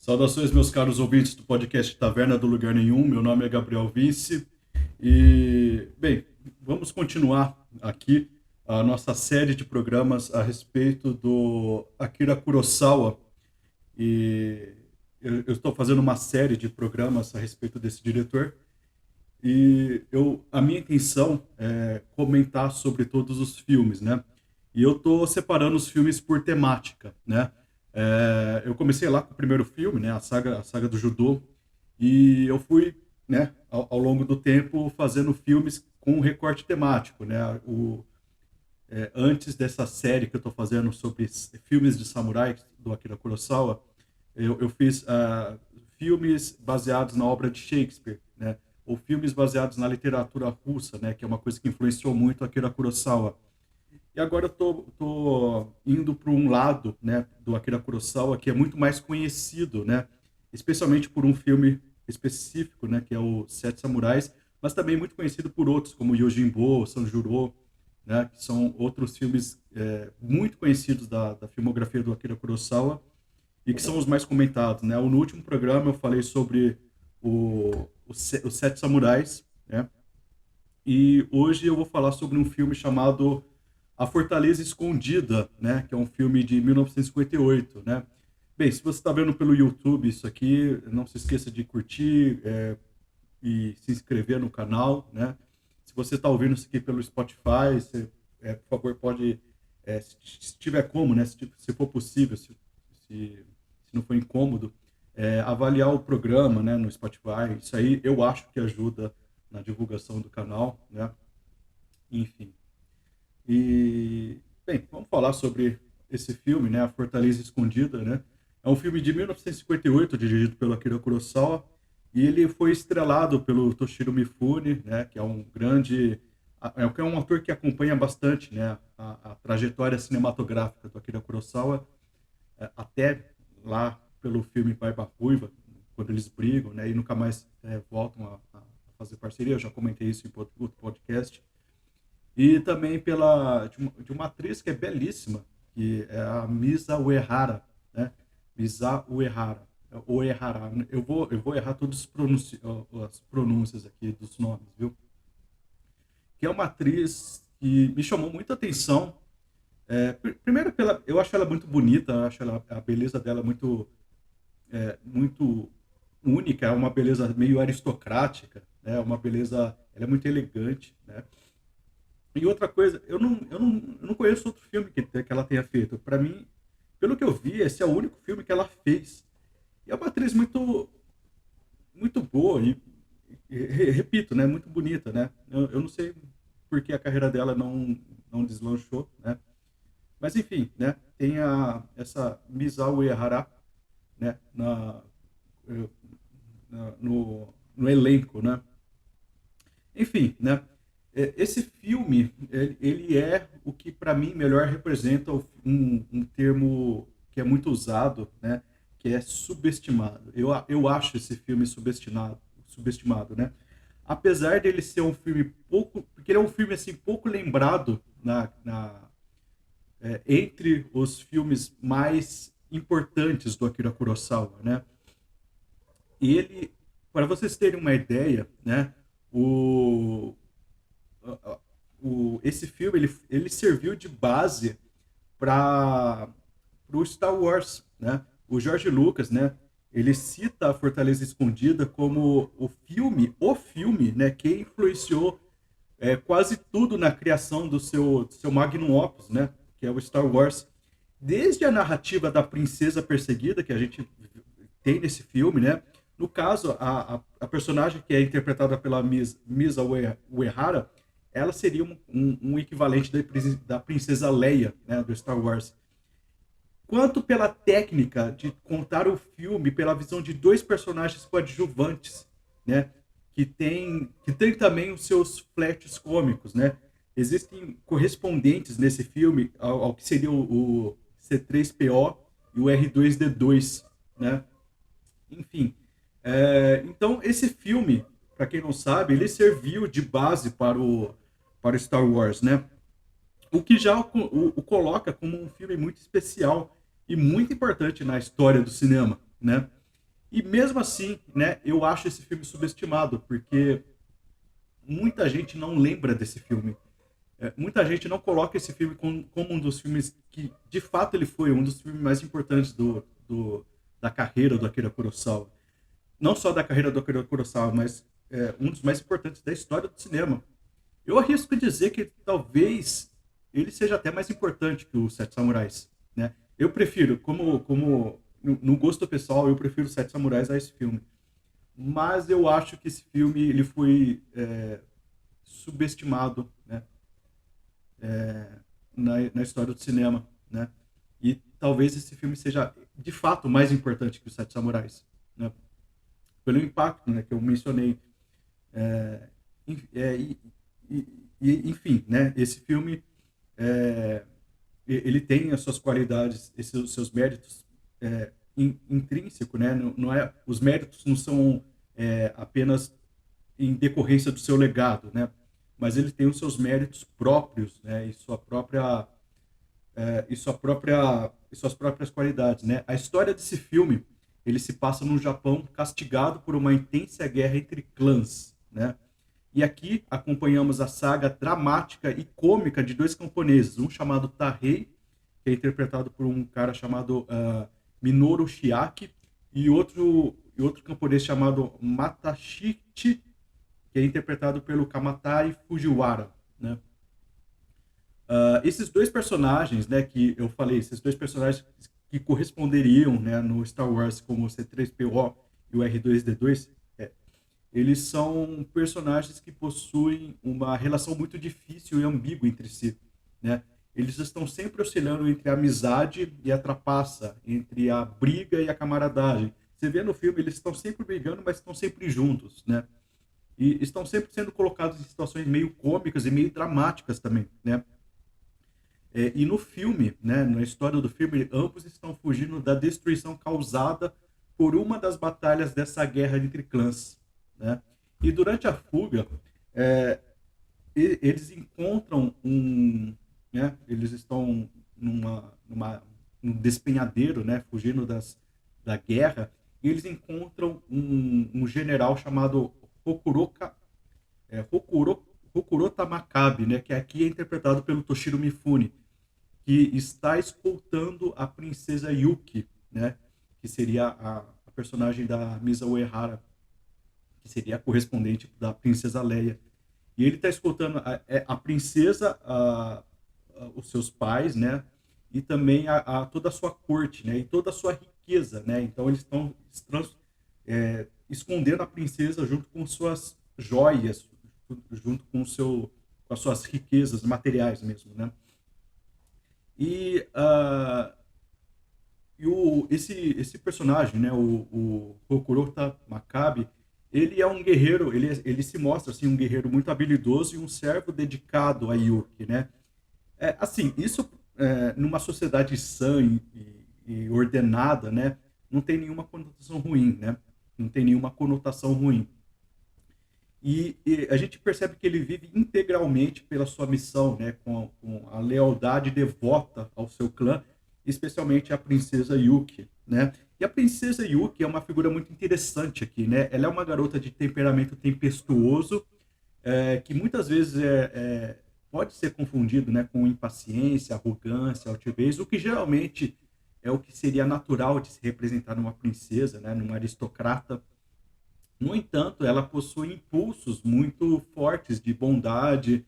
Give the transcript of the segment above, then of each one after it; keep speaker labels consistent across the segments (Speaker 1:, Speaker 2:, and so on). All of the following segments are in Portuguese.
Speaker 1: Saudações, meus caros ouvintes do podcast Taverna do Lugar Nenhum. Meu nome é Gabriel Vince e, bem, vamos continuar aqui a nossa série de programas a respeito do Akira Kurosawa. E eu estou fazendo uma série de programas a respeito desse diretor e a minha intenção é comentar sobre todos os filmes, né? E eu estou separando os filmes por temática, né? Eu comecei lá com o primeiro filme, né? A saga do judô, e eu fui, né? Ao longo do tempo fazendo filmes com um recorte temático, né? Antes dessa série que eu estou fazendo sobre filmes de samurai do Akira Kurosawa, eu fiz filmes baseados na obra de Shakespeare, né? Ou filmes baseados na literatura russa, né? Que é uma coisa que influenciou muito Akira Kurosawa. E agora eu tô indo para um lado, né, do Akira Kurosawa que é muito mais conhecido, né? Especialmente por um filme específico, né, que é o Sete Samurais, mas também muito conhecido por outros como Yojimbo, Sanjuro, né, que são outros filmes muito conhecidos da filmografia do Akira Kurosawa e que são os mais comentados, né? No último programa eu falei sobre os Sete Samurais, né? E hoje eu vou falar sobre um filme chamado A Fortaleza Escondida, né? Que é um filme de 1958, né? Bem, se você está vendo pelo YouTube isso aqui, não se esqueça de curtir e se inscrever no canal, né? Se você está ouvindo isso aqui pelo Spotify, você, por favor, pode, se tiver como, né? Se for possível, se não for incômodo, avaliar o programa, né? No Spotify. Isso aí eu acho que ajuda na divulgação do canal, né? Enfim. E, bem, vamos falar sobre esse filme, né? A Fortaleza Escondida, né? É um filme de 1958, dirigido pelo Akira Kurosawa, e ele foi estrelado pelo Toshiro Mifune, né? Que é um grande, que é um ator que acompanha bastante, né? A trajetória cinematográfica do Akira Kurosawa, até lá pelo filme Barba Ruiva, quando eles brigam, né? E nunca mais voltam a fazer parceria. Eu já comentei isso em outro podcast. E também de uma atriz que é belíssima, que é a Misa Uehara, né? Misa Uehara. Uehara. Eu vou errar todas as pronúncias aqui dos nomes, viu? Que é uma atriz que me chamou muita atenção. Primeiro, eu acho ela muito bonita, eu acho a beleza dela muito única, é uma beleza meio aristocrática, né? Uma beleza, ela é muito elegante, né? E outra coisa, eu não conheço outro filme que ela tenha feito. Para mim, pelo que eu vi, esse é o único filme que ela fez. E é uma atriz muito, muito boa e repito, né, muito bonita, né? Eu não sei por que a carreira dela não deslanchou, né? Mas enfim, né? Tem essa Misao Uehara, né? Eh, no elenco, né? Enfim, né? Esse filme, ele é o que para mim melhor representa um termo que é muito usado, né? Que é subestimado. Eu acho esse filme subestimado, né? Apesar dele ser um filme pouco, porque ele é um filme assim pouco lembrado entre os filmes mais importantes do Akira Kurosawa, né? Ele, para vocês terem uma ideia, né? O, esse filme ele serviu de base para o Star Wars, né? O George Lucas, né? Ele cita a Fortaleza Escondida como o filme, né? Que influenciou quase tudo na criação do seu magnum opus, né? Que é o Star Wars. Desde a narrativa da princesa perseguida que a gente tem nesse filme, né? No caso, a personagem que é interpretada pela Misa Uehara, ela seria um equivalente da princesa Leia, né, do Star Wars. Quanto pela técnica de contar o filme pela visão de dois personagens coadjuvantes, né, que tem também os seus flashes cômicos, né? Existem correspondentes nesse filme ao que seria o C3PO e o R2D2, né? Enfim, então esse filme, para quem não sabe, ele serviu de base para o Star Wars, né? O que já o coloca como um filme muito especial e muito importante na história do cinema, né? E mesmo assim, né, eu acho esse filme subestimado, porque muita gente não lembra desse filme. Muita gente não coloca esse filme como um dos filmes que, de fato, ele foi um dos filmes mais importantes da carreira do Akira Kurosawa. Não só da carreira do Akira Kurosawa, mas um dos mais importantes da história do cinema. Eu arrisco dizer que talvez ele seja até mais importante que os Sete Samurais, né? Eu prefiro, como no gosto pessoal, eu prefiro os Sete Samurais a esse filme. Mas eu acho que esse filme ele foi subestimado, né? Na história do cinema, né? E talvez esse filme seja de fato mais importante que os Sete Samurais, né? Pelo impacto, né, que eu mencionei. É, e, enfim, né? Esse filme é, ele tem as suas qualidades, os seus méritos intrínsecos, né? Não é, os méritos não são apenas em decorrência do seu legado, né? Mas ele tem os seus méritos próprios, né? E suas próprias qualidades, né? A história desse filme ele se passa no Japão castigado por uma intensa guerra entre clãs, né? E aqui acompanhamos a saga dramática e cômica de dois camponeses, um chamado Tahei, que é interpretado por um cara chamado Minoru Shiaki, e outro camponês chamado Matashichi, que é interpretado pelo Kamatai Fujiwara, né? Esses dois personagens, né, que eu falei, esses dois personagens que corresponderiam, né, no Star Wars como o C3PO e o R2D2, eles são personagens que possuem uma relação muito difícil e ambígua entre si, né? Eles estão sempre oscilando entre a amizade e a trapaça, entre a briga e a camaradagem. Você vê no filme, eles estão sempre brigando, mas estão sempre juntos, né? E estão sempre sendo colocados em situações meio cômicas e meio dramáticas também, né? E no filme, né, na história do filme, ambos estão fugindo da destruição causada por uma das batalhas dessa guerra entre clãs, né? E durante a fuga, é, eles encontram né, eles estão num despenhadeiro, né, fugindo da guerra, e eles encontram um general chamado Hokuroka, Hokurota Makabe, né, que aqui é interpretado pelo Toshiro Mifune, que está escoltando a princesa Yuki, né, que seria a personagem da Misa Uehara, que seria a correspondente da princesa Leia. E ele está escoltando a princesa, os seus pais, né, e também toda a sua corte, né, e toda a sua riqueza, né. Então eles estão escondendo a princesa junto com suas joias, junto com as suas riquezas materiais mesmo, né. E, esse personagem, né, o Hokurota Makabe, ele é um guerreiro, ele se mostra assim um guerreiro muito habilidoso e um servo dedicado a Yuki, né? Assim, isso numa sociedade sã e ordenada, né, não tem nenhuma conotação ruim, né? Não tem nenhuma conotação ruim. E a gente percebe que ele vive integralmente pela sua missão, né, com a lealdade devota ao seu clã, especialmente a princesa Yuki, né? E a princesa Yuki é uma figura muito interessante aqui, né? Ela é uma garota de temperamento tempestuoso, que muitas vezes pode ser confundido, né, com impaciência, arrogância, altivez, o que geralmente é o que seria natural de se representar numa princesa, né, numa aristocrata. No entanto, ela possui impulsos muito fortes de bondade,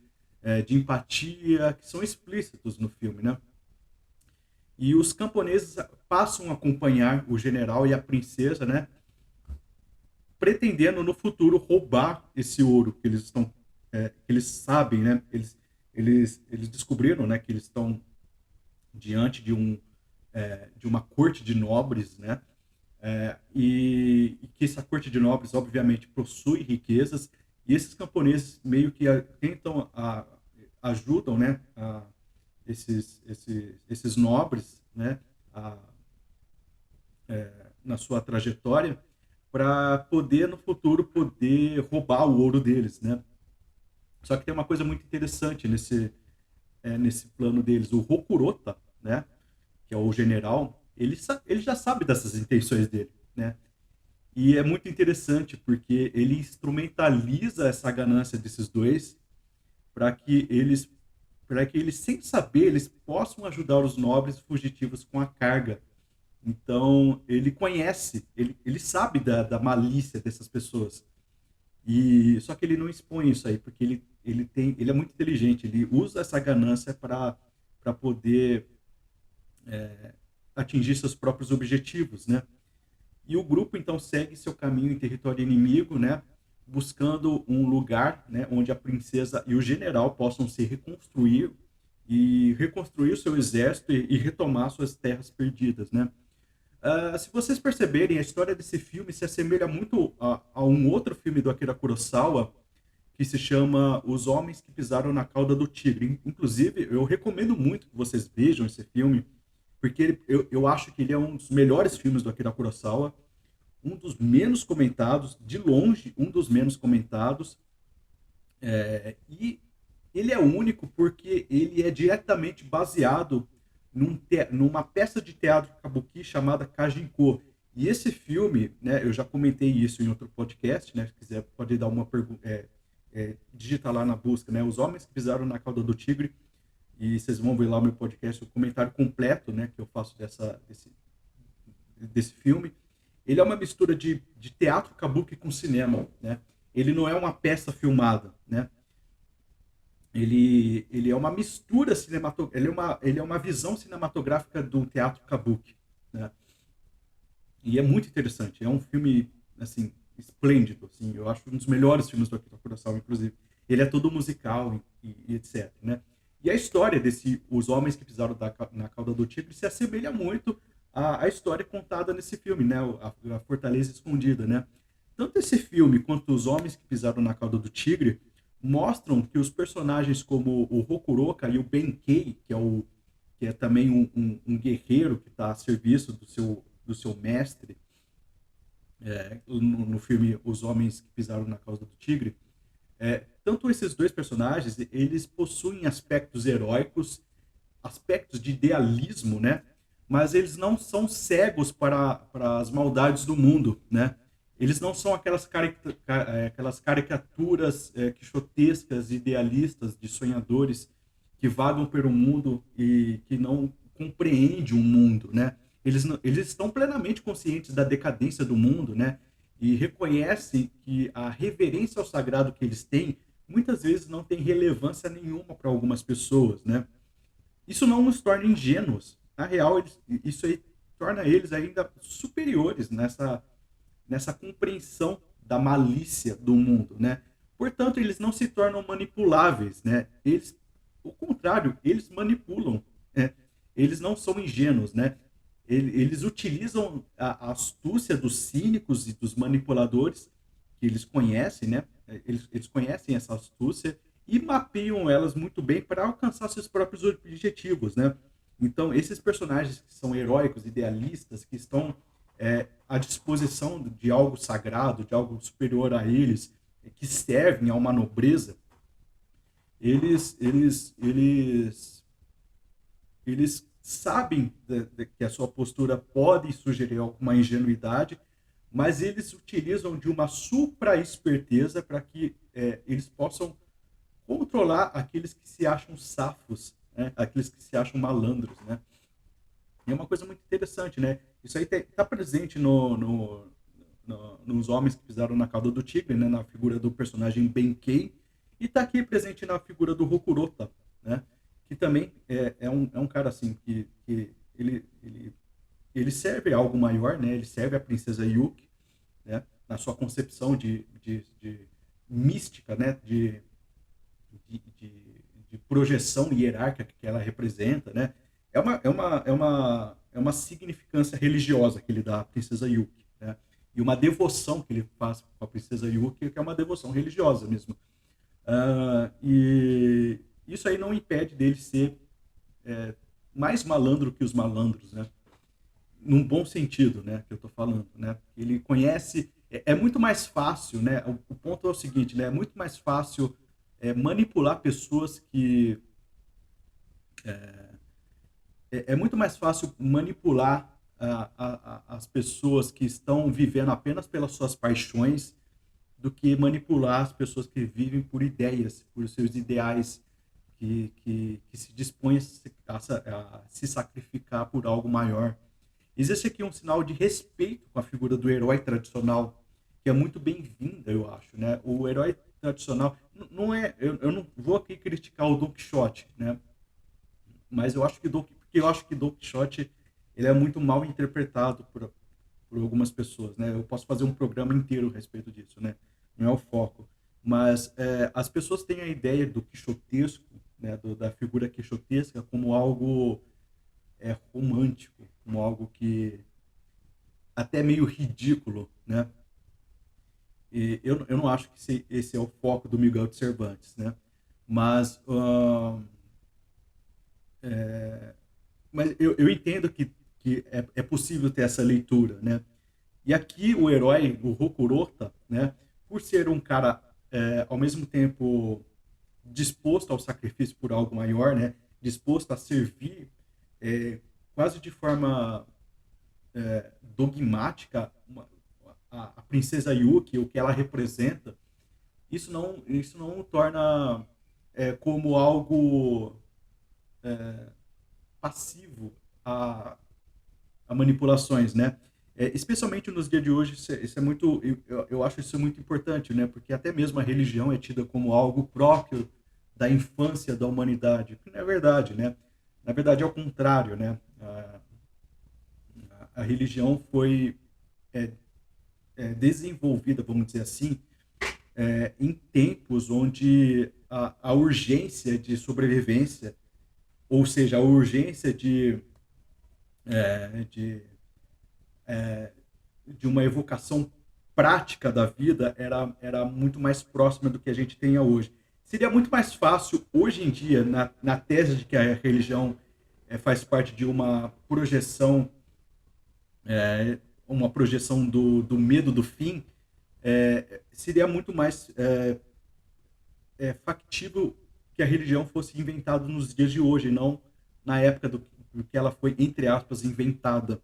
Speaker 1: de empatia, que são explícitos no filme, né? E os camponeses passam a acompanhar o general e a princesa, né? Pretendendo no futuro roubar esse ouro que eles estão, que eles sabem, né? Eles descobriram, né? Que eles estão diante de uma corte de nobres, né? E que essa corte de nobres, obviamente, possui riquezas, e esses camponeses meio que tentam, ajudam, né, esses nobres, né, a, na sua trajetória, para poder, no futuro, poder roubar o ouro deles, né? Só que tem uma coisa muito interessante nesse plano deles. O Rokurota, né, que é o general, ele já sabe dessas intenções dele, né? E é muito interessante porque ele instrumentaliza essa ganância desses dois para que eles, sem saber, eles possam ajudar os nobres fugitivos com a carga. Então, ele conhece, ele sabe da malícia dessas pessoas. E só que ele não expõe isso aí, porque ele é muito inteligente, ele usa essa ganância para poder atingir seus próprios objetivos, né? E o grupo então segue seu caminho em território inimigo, né? Buscando um lugar, né, onde a princesa e o general possam se reconstruir e reconstruir o seu exército e retomar suas terras perdidas, né? Se vocês perceberem, a história desse filme se assemelha muito a um outro filme do Akira Kurosawa, que se chama Os Homens que Pisaram na Cauda do Tigre. Inclusive, eu recomendo muito que vocês vejam esse filme, porque eu acho que ele é um dos melhores filmes do Akira Kurosawa, um dos menos comentados, de longe, um dos menos comentados, e ele é único porque ele é diretamente baseado numa peça de teatro kabuki chamada Kajinko. E esse filme, né, eu já comentei isso em outro podcast, né, se quiser pode dar uma pergunta, digitar lá na busca, né, Os Homens que Pisaram na Cauda do Tigre, e vocês vão ver lá o meu podcast, o comentário completo, né, que eu faço desse filme. Ele é uma mistura de teatro kabuki com cinema, né? Ele não é uma peça filmada, né? Ele é uma mistura cinematográfica, ele é uma visão cinematográfica do teatro kabuki, né? E é muito interessante. É um filme, assim, esplêndido, assim. Eu acho um dos melhores filmes do Akira Kurosawa, inclusive. Ele é todo musical e etc, né? E a história desse Os Homens que Pisaram na Cauda do Tigre se assemelha muito à história contada nesse filme, né? A Fortaleza Escondida, né? Tanto esse filme quanto Os Homens que Pisaram na Cauda do Tigre mostram que os personagens como o Rokuroka e o Benkei, que é também um guerreiro que está a serviço do seu mestre, no filme Os Homens que Pisaram na Cauda do Tigre, tanto esses dois personagens, eles possuem aspectos heróicos, aspectos de idealismo, né? Mas eles não são cegos para as maldades do mundo, né? Eles não são aquelas caricaturas quixotescas, idealistas, de sonhadores que vagam pelo mundo e que não compreendem o mundo, né? Eles estão plenamente conscientes da decadência do mundo, né? E reconhecem que a reverência ao sagrado que eles têm muitas vezes não tem relevância nenhuma para algumas pessoas, né? Isso não os torna ingênuos. Na real, isso aí torna eles ainda superiores nessa compreensão da malícia do mundo, né? Portanto, eles não se tornam manipuláveis, né? O contrário, eles manipulam, né? Eles não são ingênuos, né? Eles utilizam a astúcia dos cínicos e dos manipuladores que eles conhecem, né? Eles conhecem essa astúcia e mapeiam elas muito bem para alcançar seus próprios objetivos, né? Então, esses personagens que são heróicos, idealistas, que estão à disposição de algo sagrado, de algo superior a eles, que servem a uma nobreza, eles sabem que a sua postura pode sugerir alguma ingenuidade, mas eles utilizam de uma supra-esperteza para que eles possam controlar aqueles que se acham safos, né? Aqueles que se acham malandros, né? E é uma coisa muito interessante, né? Isso aí está presente nos Homens que Pisaram na Cauda do Tigre, né? Na figura do personagem Benkei, e está aqui presente na figura do Rokurota, né? Que também é um cara assim que ele serve a algo maior, né? Ele serve a princesa Yuki, né? Na sua concepção de mística, né? De projeção hierárquica que ela representa, né? É uma significância religiosa que ele dá à princesa Yuki, né? E uma devoção que ele faz com a princesa Yuki, que é uma devoção religiosa mesmo. E isso aí não impede dele ser mais malandro que os malandros, né? Num bom sentido, né? Que eu estou falando, né? Ele conhece, é muito mais fácil, né? O ponto é o seguinte, né? É muito mais fácil manipular pessoas que é muito mais fácil manipular as pessoas que estão vivendo apenas pelas suas paixões do que manipular as pessoas que vivem por ideias, por seus ideais, que se dispõem a se sacrificar por algo maior. Existe aqui um sinal de respeito com a figura do herói tradicional, que é muito bem-vinda, eu acho, né? O herói tradicional não é, eu não vou aqui criticar o Don Quixote, né? Mas porque eu acho que Don Quixote ele é muito mal interpretado por algumas pessoas, né? Eu posso fazer um programa inteiro a respeito disso, né? Não é o foco. Mas as pessoas têm a ideia do quixotesco, né? Da figura quixotesca como algo romântico, como algo que até meio ridículo, né? E eu não acho que esse é o foco do Miguel de Cervantes, né? Mas, mas eu entendo que é possível ter essa leitura, né? E aqui o herói, o Rokurota, né? Por ser um cara, ao mesmo tempo, disposto ao sacrifício por algo maior, né? Disposto a servir quase de forma dogmática a princesa Yuki, o que ela representa, isso não o torna como algo passivo a manipulações, né? Especialmente nos dias de hoje, isso é muito, eu acho isso muito importante, né? Porque até mesmo a religião é tida como algo próprio da infância da humanidade, que não é verdade, né? Na verdade é o contrário, né? A religião foi é, desenvolvida, vamos dizer assim, em tempos onde a urgência de sobrevivência, ou seja, a urgência é, de, de uma evocação prática da vida era muito mais próxima do que a gente tenha hoje. Seria muito mais fácil, hoje em dia, na tese de que a religião faz parte de uma projeção do medo do fim, seria muito mais factível que a religião fosse inventada nos dias de hoje, não na época do que ela foi, entre aspas, inventada,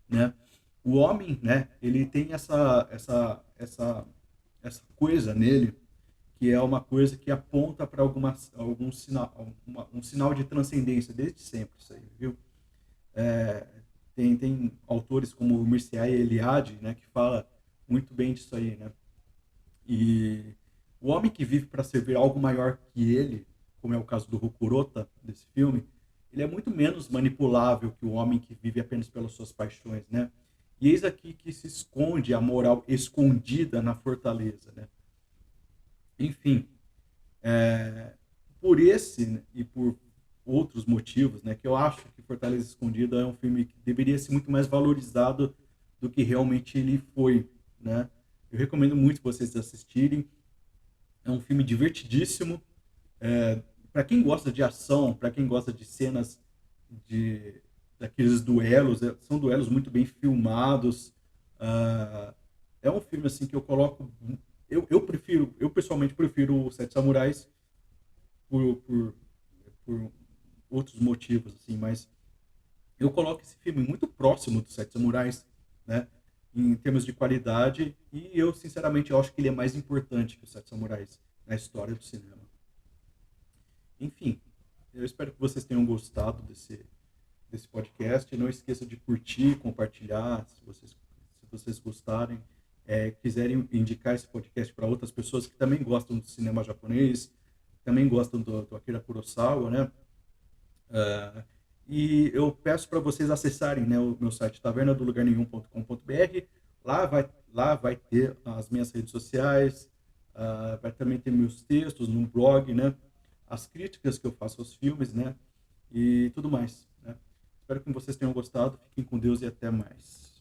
Speaker 1: né? O homem, né, ele tem essa coisa nele, que é uma coisa que aponta para algum sinal, um sinal de transcendência desde sempre, isso aí, viu? É, tem autores como o Mircea Eliade, né, que fala muito bem disso aí, né? E o homem que vive para servir algo maior que ele, como é o caso do Rokurota, desse filme, ele é muito menos manipulável que o homem que vive apenas pelas suas paixões, né? E eis aqui que se esconde a moral escondida na fortaleza, né? Enfim, por esse, né, e por outros motivos, né, que eu acho que Fortaleza Escondida é um filme que deveria ser muito mais valorizado do que realmente ele foi, né? Eu recomendo muito vocês assistirem. É um filme divertidíssimo. Para quem gosta de ação, para quem gosta de cenas de daqueles duelos, são duelos muito bem filmados. É um filme assim que eu coloco. Eu pessoalmente prefiro os Sete Samurais por, por, por outros motivos, assim, mas eu coloco esse filme muito próximo dos Sete Samurais, né? Em termos de qualidade, e eu sinceramente eu acho que ele é mais importante que os Sete Samurais na história do cinema. Enfim, eu espero que vocês tenham gostado desse podcast. Não esqueça de curtir, compartilhar, se vocês gostarem. Quiserem indicar esse podcast para outras pessoas que também gostam do cinema japonês, também gostam do Akira Kurosawa, né? E eu peço para vocês acessarem, né, o meu site tavernadolugarnenhum.com.br. Lá vai ter as minhas redes sociais, vai também ter meus textos no blog, né? As críticas que eu faço aos filmes, né? E tudo mais, né? Espero que vocês tenham gostado. Fiquem com Deus e até mais.